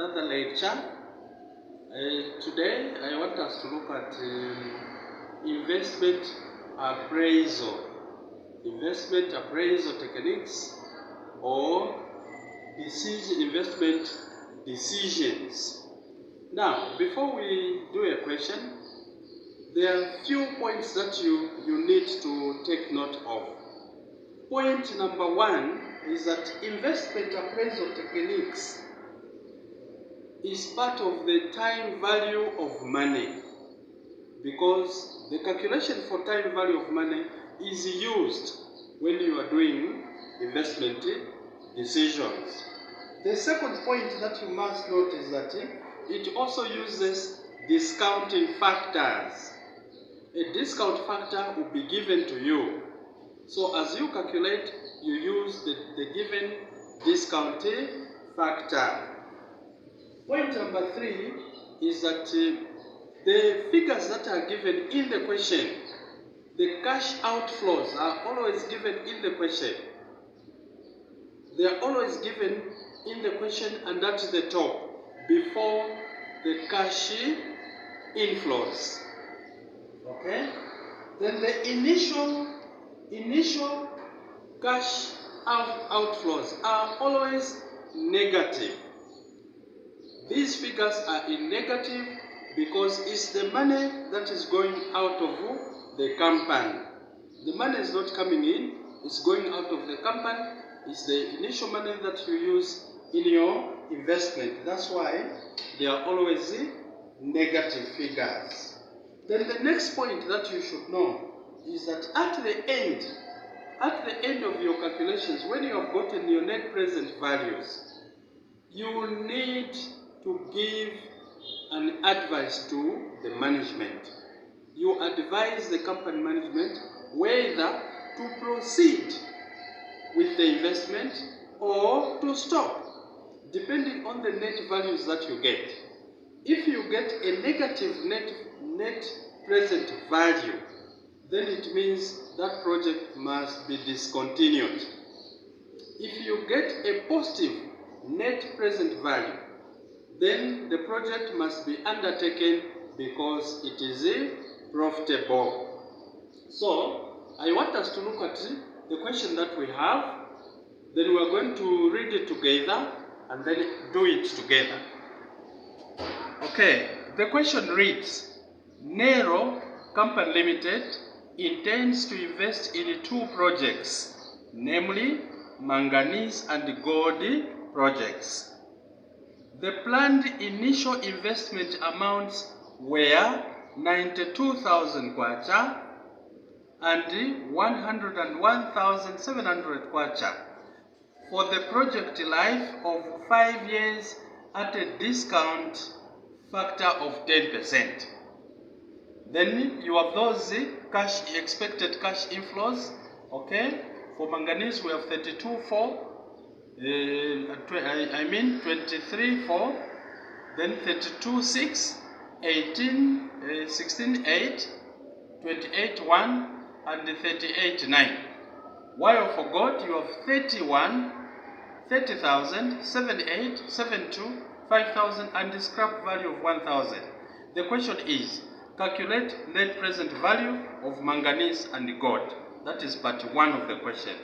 another lecture. Today I want us to look at investment appraisal. Investment appraisal techniques or investment decisions. Now, before we do a question, there are few points that you need to take note of. Point number one is that investment appraisal techniques is part of the time value of money, because the calculation for time value of money is used when you are doing investment decisions. The second point that you must note is that it also uses discounting factors. A discount factor will be given to you. So as you calculate, you use the given discount factor. Point number three is that the figures that are given in the question, the cash outflows are always given in the question. They are always given in the question and at the top before the cash inflows. Okay? Then the initial cash outflows are always negative. These figures are in negative because it's the money that is going out of the company. The money is not coming in, it's going out of the company. It's the initial money that you use in your investment. That's why they are always negative figures. Then the next point that you should know is that at the end of your calculations, when you have gotten your net present values, you will need to give an advice to the management. You advise the company management whether to proceed with the investment or to stop, depending on the net values that you get. If you get a negative net present value, then it means that project must be discontinued. If you get a positive net present value, then the project must be undertaken because it is profitable. So, I want us to look at the question that we have, then we are going to read it together and then do it together. Okay, the question reads, Nero Company Limited intends to invest in two projects, namely manganese and gold projects. The planned initial investment amounts were 92,000 kwacha and 101,700 kwacha for the project life of 5 years at a discount factor of 10%. Then you have those expected cash inflows. Okay, for manganese we have 23.4, then 32.6, 18, 16.8, 28.1, and 38.9. While for gold you have 30,000, 78, 72, 5,000, and the scrap value of 1,000. The question is, calculate net present value of manganese and gold. That is part 1 of the question.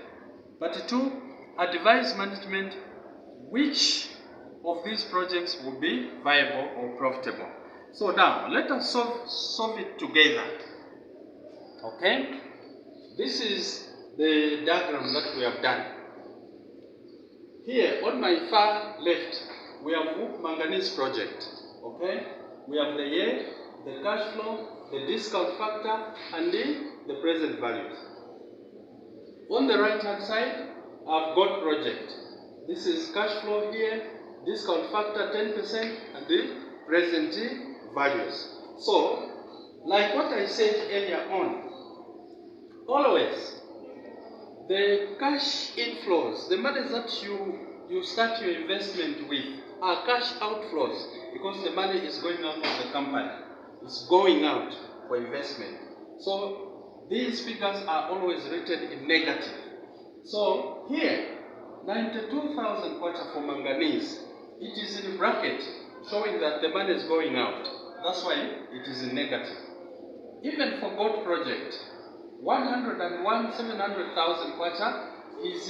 Part 2, advise management which of these projects will be viable or profitable. So now, let us solve it together. Okay? This is the diagram that we have done. Here, on my far left, we have manganese project. Okay? We have the year, the cash flow, the discount factor, and the present values. On the right hand side, I've got project. This is cash flow here, discount factor 10%, and the present values. So, like what I said earlier on, always the cash inflows, the money that you start your investment with, are cash outflows because the money is going out of the company. It's going out for investment. So these figures are always written in negative. So here, 92,000 kwacha for manganese. it is in bracket, showing that the money is going out. That's why it is negative. Even for gold project, 101,700,000 kwacha is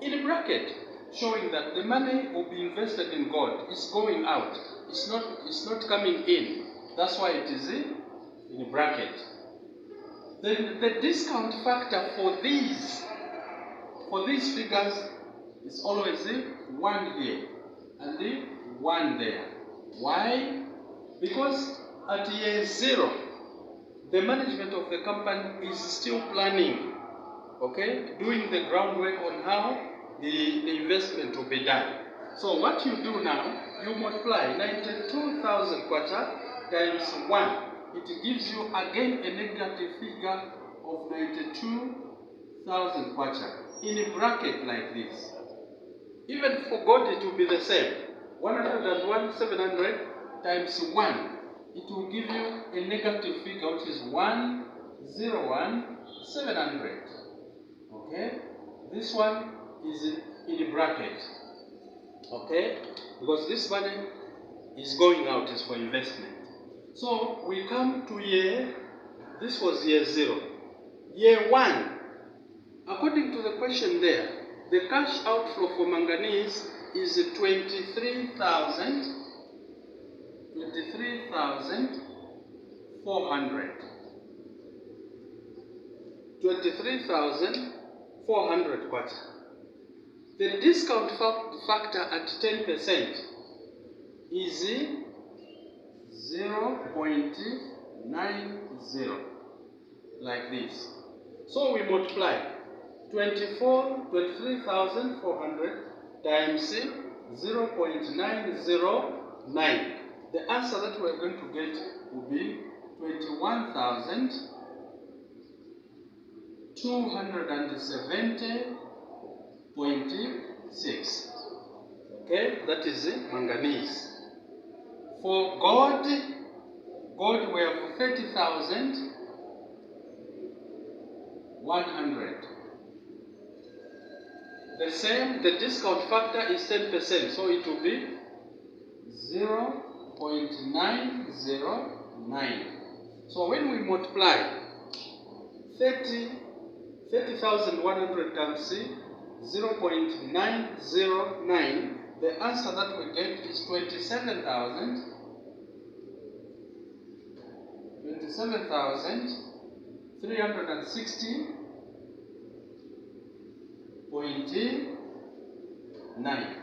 in bracket, showing that the money will be invested in gold. It's going out. It's not coming in. That's why it is in bracket. Then the discount factor for these figures is always 1 here and the 1 there. Why? Because at year 0, the management of the company is still planning, okay, doing the groundwork on how the investment will be done. So what you do now, you multiply 92,000 kwacha times 1. It gives you again a negative figure of 92,000 kwacha in a bracket like this. Even for gold, it will be the same. 101,700 times 1. It will give you a negative figure, which is 101,700. Okay? This one is in a bracket. Okay? Because this money is going out, is for investment. So we come to this was year 0. Year 1, according to the question there, the cash outflow for manganese is 23,400. 23,400 kwacha. The discount factor at 10% is 0.90, like this. So we multiply 23,400 times 0.909. The answer that we're going to get will be 21,270.6. Okay, that is manganese. For gold we have 30,100. The same, the discount factor is 10%, so it will be 0.909. So when we multiply 30,100 times 0.909, the answer that we get is 27,360.9.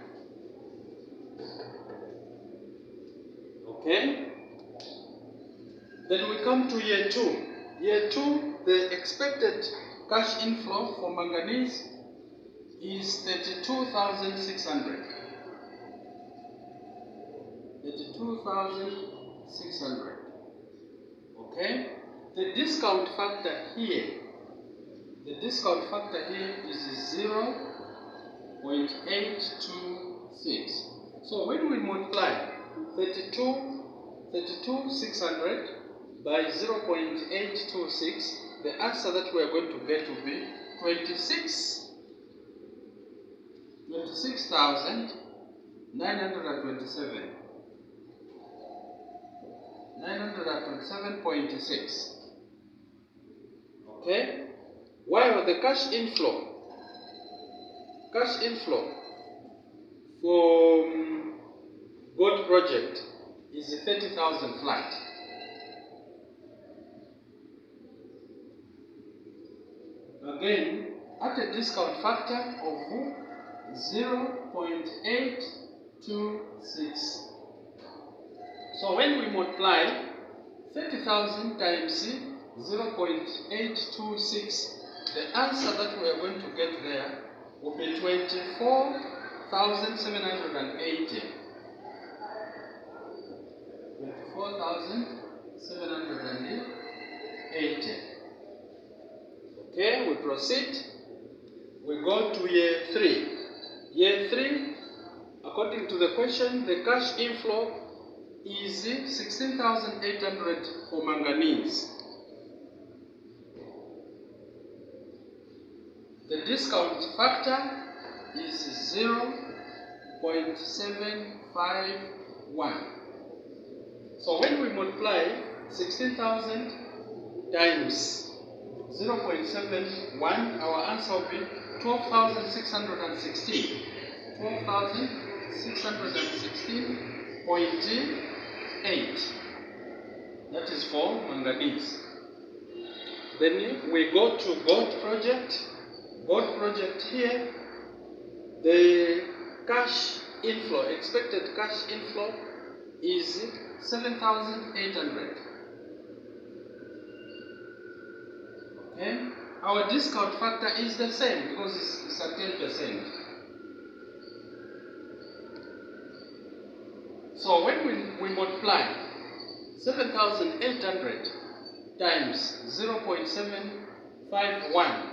Okay? Then we come to year 2. Year 2, the expected cash inflow for manganese is 32,600. 32,600. Okay? The discount factor here is 0.826. So when we multiply 32,600 by 0.826, the answer that we are going to get will be 26,927. 927.6. Okay? While the cash inflow for gold project is 30,000 flat. Again, at a discount factor of 0.826. So when we multiply 30,000 times 0.826, the answer that we are going to get there will be 24,780. 24,780. Okay, we proceed. We go to year 3. Year 3, according to the question, the cash inflow is 16,800 for manganese. The discount factor is 0.751. So when we multiply 16,000 times 0.71, our answer will be 12,616. 12,616.8. That is for manganese. Then we go to gold project. Gold project here, the cash inflow, expected cash inflow is 7,800. Okay? Our discount factor is the same because it's at 10%. So when we multiply 7,800 times 0.751,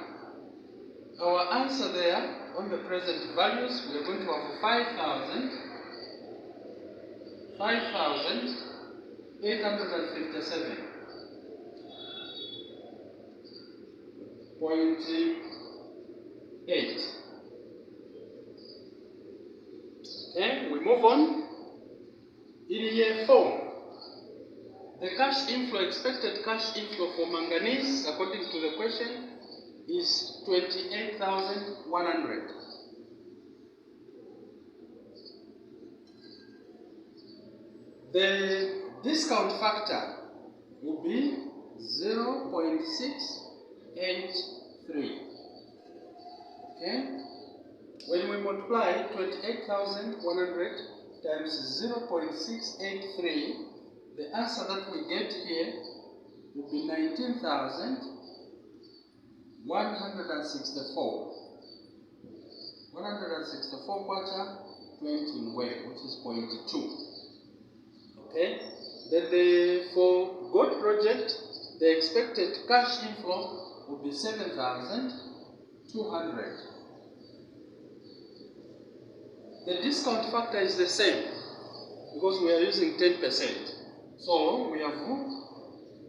our answer there on the present values, we are going to have 5,857.8. Okay, we move on. In year 4, the cash inflow, expected cash inflow for manganese, according to the question, is 28,100. The discount factor will be 0.683. Okay? When we multiply 28,100 times 0.683, the answer that we get here will be 19,164. 164 quarter 20 in weight, which is 0.2. Okay? Then for gold project, the expected cash inflow will be 7,200. The discount factor is the same because we are using 10%. So we have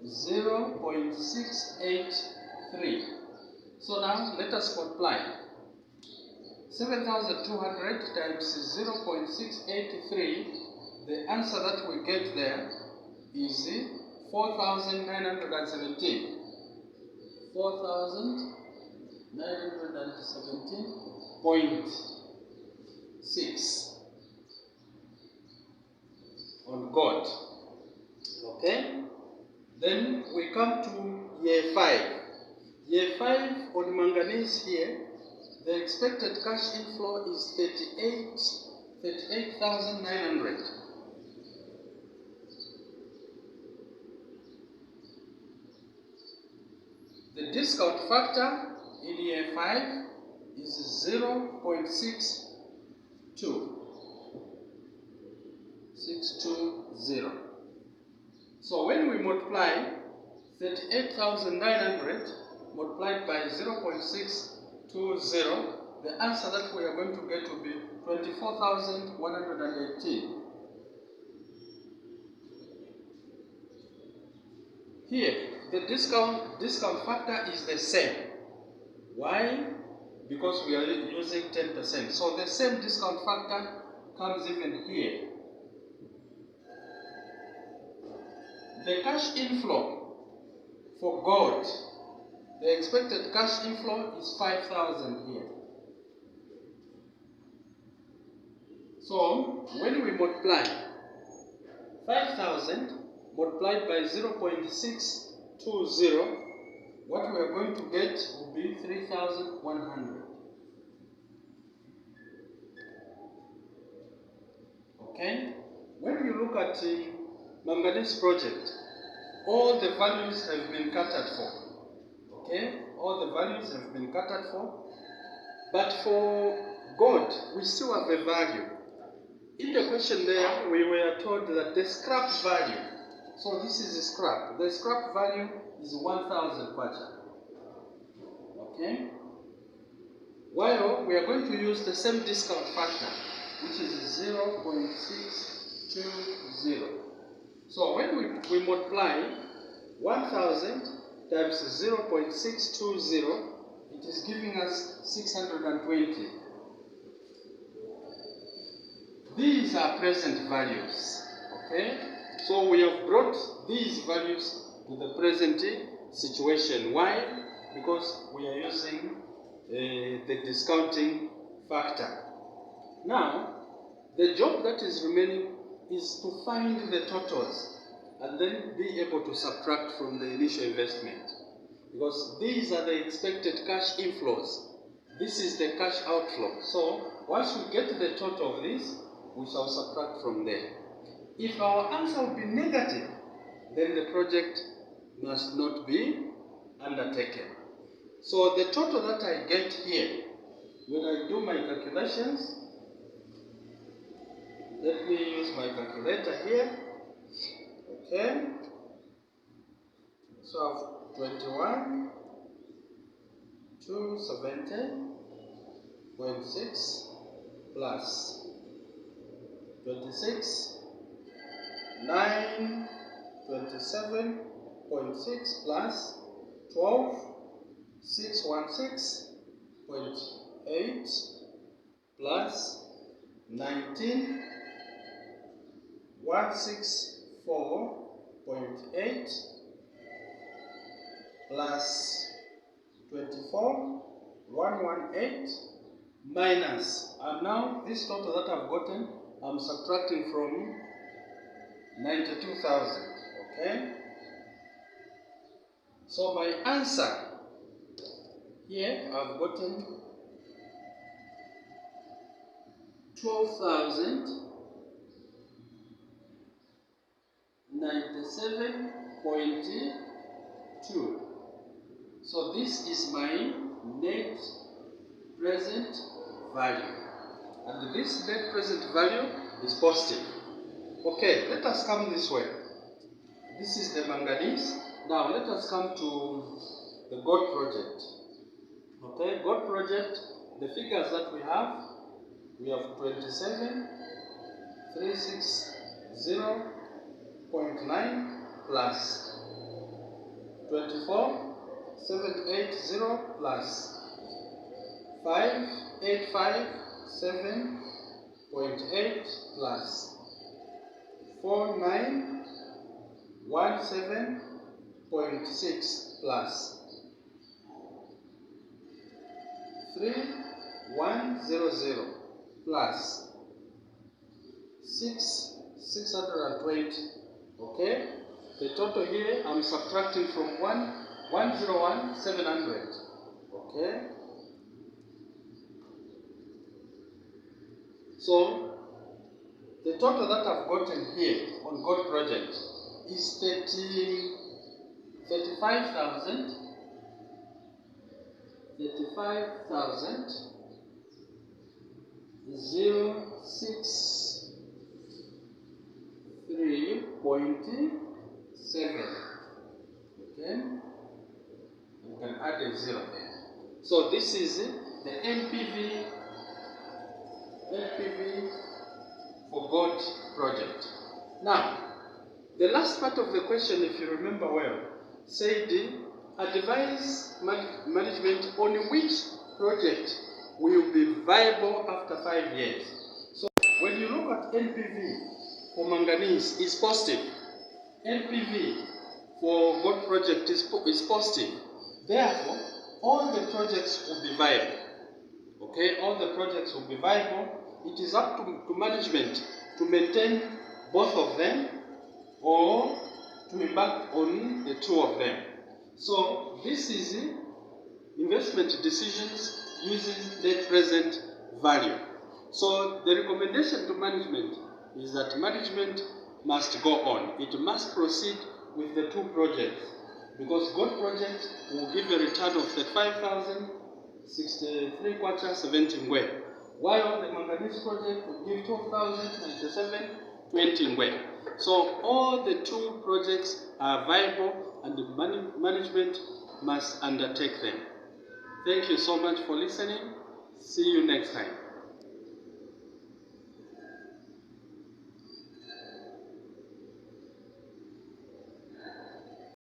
0.683. So now let us multiply 7,200 times 0.683. The answer that we get there is 4,917. 4,917.6 on gold. Okay? Then we come to year 5. Year 5 on manganese here, the expected cash inflow is 38,900. The discount factor in year 5 is 0.620. So when we multiply 38,900 multiplied by 0.620, the answer that we are going to get will be 24,118. Here, the discount factor is the same. Why? Because we are using 10%. So the same discount factor comes even here. The cash inflow for gold, the expected cash inflow is 5,000 here. So when we multiply 5,000 multiplied by 0.620, what we are going to get will be 3,100. Okay? When you look at the manganese project, all the values have been catered for. Okay? All the values have been catered for. But for gold, we still have a value. In the question there, we were told that the scrap value, so this is a scrap. The scrap value is 1,000 kwacha. Okay? While we are going to use the same discount factor, which is 0.620. So when we multiply 1,000 times 0.620, it is giving us 620. these are present values. Okay, so we have brought these values to the present situation. Why? Because we are using the discounting factor. Now, the job that is remaining is to find the totals and then be able to subtract from the initial investment. Because these are the expected cash inflows. This is the cash outflow. So, once we get the total of this, we shall subtract from there. If our answer will be negative, then the project must not be undertaken. So the total that I get here, when I do my calculations, let me use my calculator here. Okay. So I have 21 to 70.6 plus 26 9 27.6 plus 12 616.8 plus 19 164.8 plus 24 118 minus, and now this total that I've gotten, I'm subtracting from 92,000. Okay, so my answer here, I've gotten 12,097.2. So this is my net present value, and this net present value is positive. Okay, let us come this way. This is the manganese. Now let us come to the gold project. Okay, gold project, the figures that we have 27,360.9 plus 24,780 plus 5,857.8 plus 4,917.6 plus 3,100 plus 620. Okay, the total here I'm subtracting from 101,700. Okay, so the total that I've gotten here on gold project is 35,000 063.7. Okay, you can add a 0 there. So this is the NPV for gold project. Now, the last part of the question, if you remember well, said advise management on which project will be viable after 5 years. So when you look at NPV for manganese is positive. NPV for gold project is positive. Therefore, all the projects will be viable. Okay, all the projects will be viable. It is up to management to maintain both of them or to embark on the two of them. So this is investment decisions using net present value. So the recommendation to management is that management must go on. It must proceed with the two projects, because gold project will give a return of 35,063 quarter 70 ngwe, while the manganese project will give 12,097 20 ngwe. So all the two projects are viable and the management must undertake them. Thank you so much for listening. See you next time.